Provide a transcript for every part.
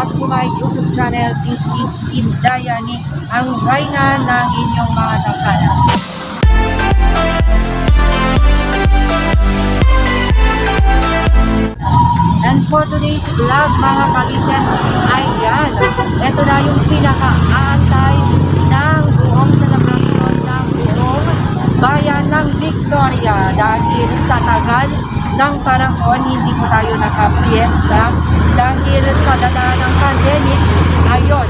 back to my YouTube channel. This is Indayani, ang reyna ng inyong mga tangkalan. And for today's vlog mga kalisen, ayan, ito na yung pinaka-aantay ng buong selebrasyon ng buong bayan ng Victoria. Dahil sa tagal ng panahon, hindi po tayo naka-fiesta dahil sa dala ng pandemic. Ayun,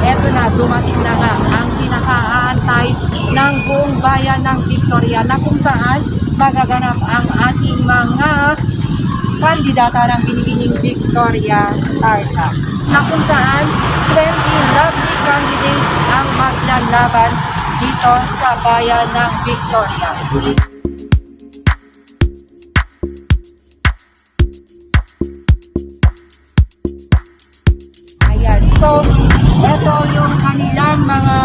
eto na, dumating na nga ang pinaka-aantay ng buong bayan ng Victoria na kung saan magaganap ang ating mga kandidata ng binibining Victoria Tarlac, na kung saan 20 lovely candidates ang maglalaban dito sa bayan ng Victoria. Ayan, so ito yung kanilang mga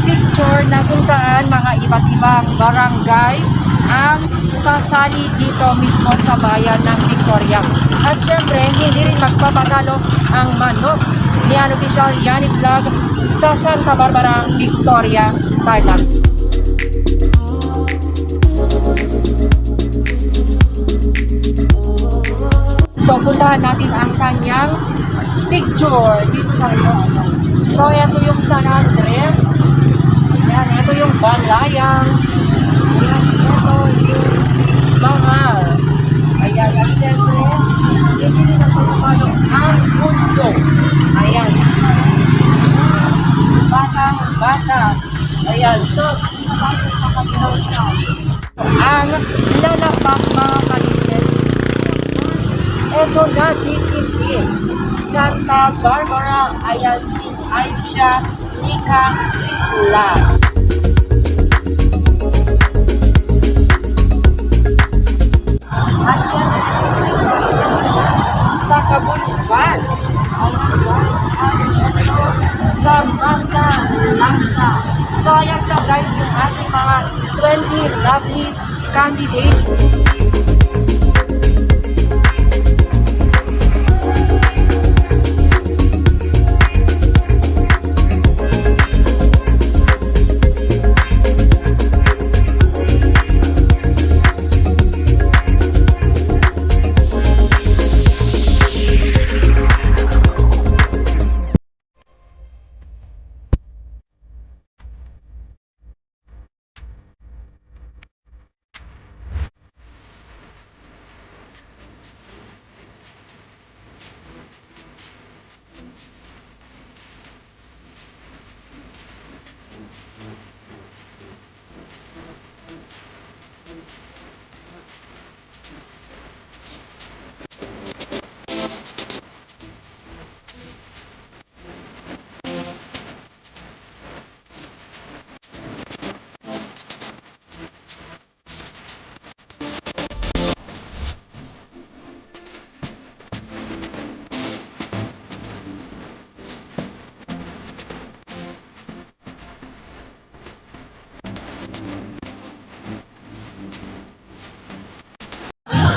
picture na kung saan mga iba't ibang barangay ang sasali dito mismo sa bayan ng Victoria. At syempre, hindi rin magpapatalo ang manok ni Unofficial Yanni Vlog sa Santa Barbara, Victoria, Tarlac. So, puntahan natin ang kanyang picture. Dito tayo. So, ito yung San Andres. Ayan, ito yung Balayang. Ayan, ito yung Bangal. Ayan, at syempre, hindi rin ang pagpapalo ang mundo. Ayan. Batang-bata. Ayan, so, ang lalapak mga kalisen. Ito na, this is it. Santa Barbara. Ayan, si Aisha Nika Isla. At syempre, sa Kabulukan, sa Masa Langsa. So, ayan siya guys, yung ating mga 20 lovely candidates.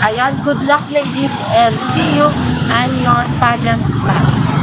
Ayan, good luck ladies and see you and your pageant class.